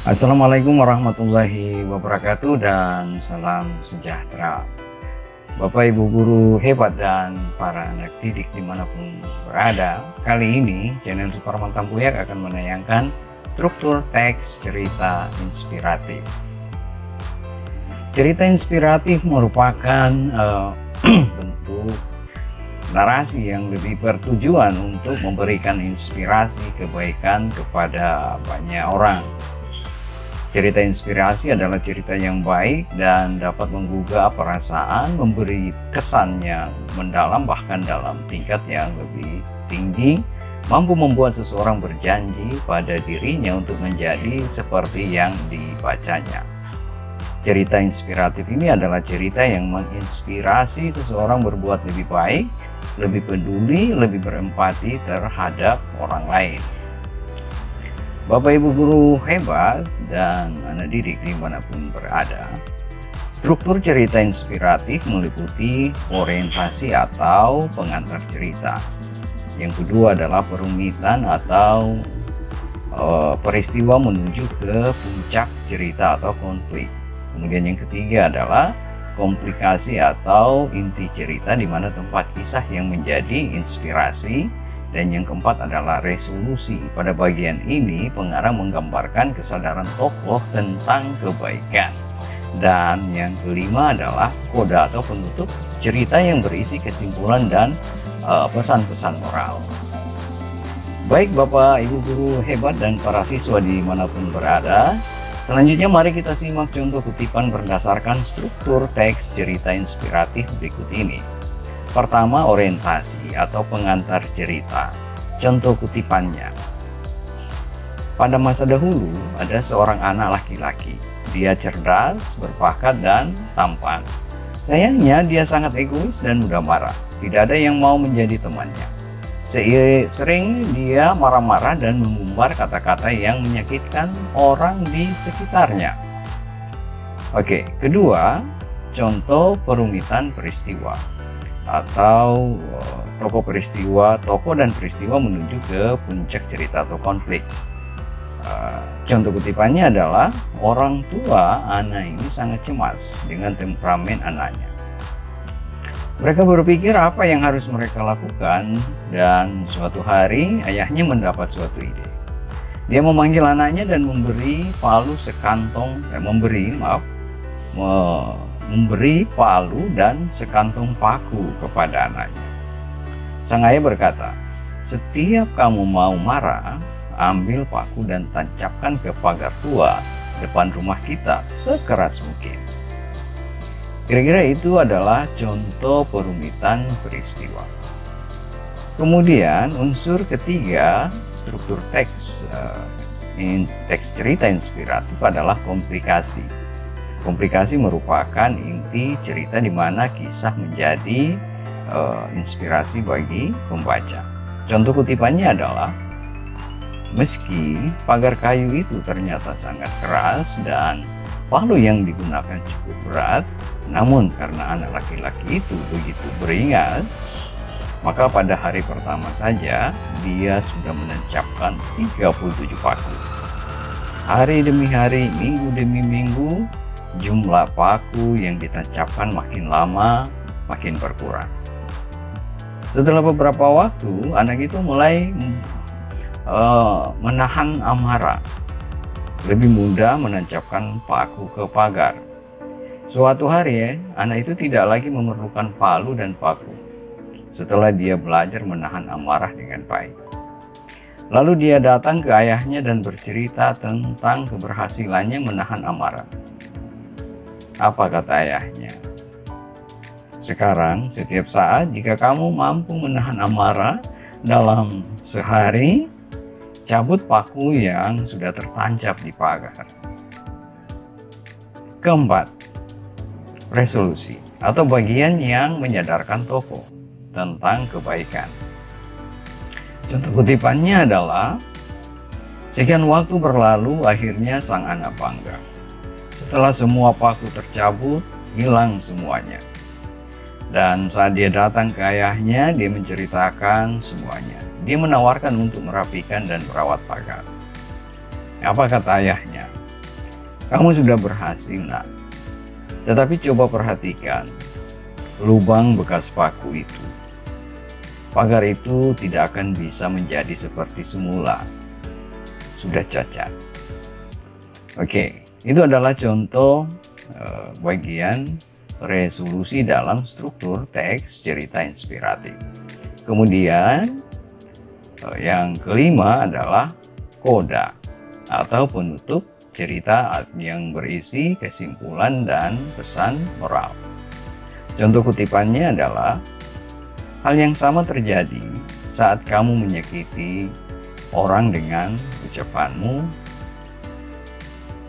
Assalamualaikum warahmatullahi wabarakatuh dan salam sejahtera. Bapak Ibu guru hebat dan para anak didik dimanapun berada, kali ini channel Suparman Tampuyak akan menayangkan struktur teks cerita inspiratif. Cerita inspiratif merupakan bentuk narasi yang lebih bertujuan untuk memberikan inspirasi kebaikan kepada banyak orang. Cerita inspirasi adalah cerita yang baik dan dapat menggugah perasaan, memberi kesan yang mendalam bahkan dalam tingkat yang lebih tinggi, mampu membuat seseorang berjanji pada dirinya untuk menjadi seperti yang dibacanya. Cerita inspiratif ini adalah cerita yang menginspirasi seseorang berbuat lebih baik, lebih peduli, lebih berempati terhadap orang lain. Bapak Ibu guru hebat dan anak didik dimanapun berada, struktur cerita inspiratif meliputi orientasi atau pengantar cerita. Yang kedua adalah perumitan atau peristiwa menuju ke puncak cerita atau konflik. Kemudian yang ketiga adalah komplikasi atau inti cerita, di mana tempat kisah yang menjadi inspirasi. Dan yang keempat adalah resolusi. Pada bagian ini pengarang menggambarkan kesadaran tokoh tentang kebaikan. Dan yang kelima adalah koda atau penutup cerita yang berisi kesimpulan dan pesan-pesan moral. Baik Bapak Ibu guru hebat dan para siswa dimanapun berada, selanjutnya mari kita simak contoh kutipan berdasarkan struktur teks cerita inspiratif berikut ini. Pertama, orientasi atau pengantar cerita. Contoh kutipannya. Pada masa dahulu, ada seorang anak laki-laki. Dia cerdas, berbakat, dan tampan. Sayangnya, dia sangat egois dan mudah marah. Tidak ada yang mau menjadi temannya. Sering dia marah-marah dan mengumbar kata-kata yang menyakitkan orang di sekitarnya. Oke, kedua, contoh perumitan peristiwa atau tokoh dan peristiwa menuju ke puncak cerita atau konflik. Contoh kutipannya adalah orang tua anak ini sangat cemas dengan temperamen anaknya. Mereka berpikir apa yang harus mereka lakukan, dan suatu hari ayahnya mendapat suatu ide. Dia memanggil anaknya dan memberi palu dan sekantong paku kepada anaknya. Sang ayah berkata, "Setiap kamu mau marah, ambil paku dan tancapkan ke pagar tua depan rumah kita sekeras mungkin." Kira-kira itu adalah contoh perumitan peristiwa. Kemudian unsur ketiga struktur teks cerita inspiratif adalah komplikasi. Komplikasi merupakan inti cerita di mana kisah menjadi inspirasi bagi pembaca. Contoh kutipannya adalah, meski pagar kayu itu ternyata sangat keras dan palu yang digunakan cukup berat, namun karena anak laki-laki itu begitu beringat, maka pada hari pertama saja dia sudah menancapkan 37 paku. Hari demi hari, minggu demi minggu, jumlah paku yang ditancapkan makin lama makin berkurang. Setelah beberapa waktu, anak itu mulai menahan amarah. Lebih mudah menancapkan paku ke pagar. Suatu hari, anak itu tidak lagi memerlukan palu dan paku. Setelah dia belajar menahan amarah dengan baik. Lalu dia datang ke ayahnya dan bercerita tentang keberhasilannya menahan amarah. Apa kata ayahnya? "Sekarang setiap saat jika kamu mampu menahan amarah dalam sehari, cabut paku yang sudah tertancap di pagar." Keempat, resolusi atau bagian yang menyadarkan tokoh tentang kebaikan. Contoh kutipannya adalah, sekian waktu berlalu, akhirnya sang anak bangga. Setelah semua paku tercabut, hilang semuanya. Dan saat dia datang ke ayahnya, dia menceritakan semuanya. Dia menawarkan untuk merapikan dan merawat pagar. Apa kata ayahnya? Kamu sudah berhasil, nak. Tetapi coba perhatikan lubang bekas paku itu. Pagar itu tidak akan bisa menjadi seperti semula. Sudah cacat. Oke, itu adalah contoh bagian resolusi dalam struktur teks cerita inspiratif. Kemudian yang kelima adalah koda atau penutup cerita yang berisi kesimpulan dan pesan moral. Contoh kutipannya adalah, hal yang sama terjadi saat kamu menyakiti orang dengan ucapanmu.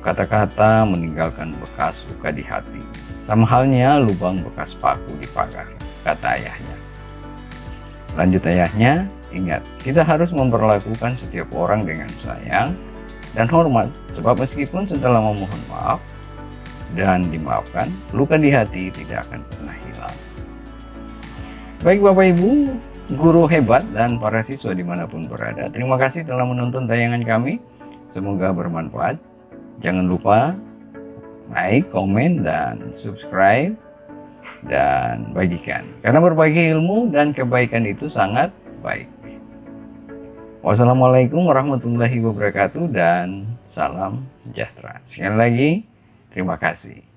Kata-kata meninggalkan bekas luka di hati. Sama halnya lubang bekas paku di pagar, kata ayahnya. Lanjut ayahnya, ingat, kita harus memperlakukan setiap orang dengan sayang dan hormat, sebab meskipun setelah memohon maaf dan dimaafkan, luka di hati tidak akan pernah hilang. Baik Bapak Ibu, guru hebat dan para siswa dimanapun berada, terima kasih telah menonton tayangan kami. Semoga bermanfaat. Jangan lupa like, komen, dan subscribe, dan bagikan. Karena berbagi ilmu dan kebaikan itu sangat baik. Wassalamualaikum warahmatullahi wabarakatuh dan salam sejahtera. Sekali lagi, terima kasih.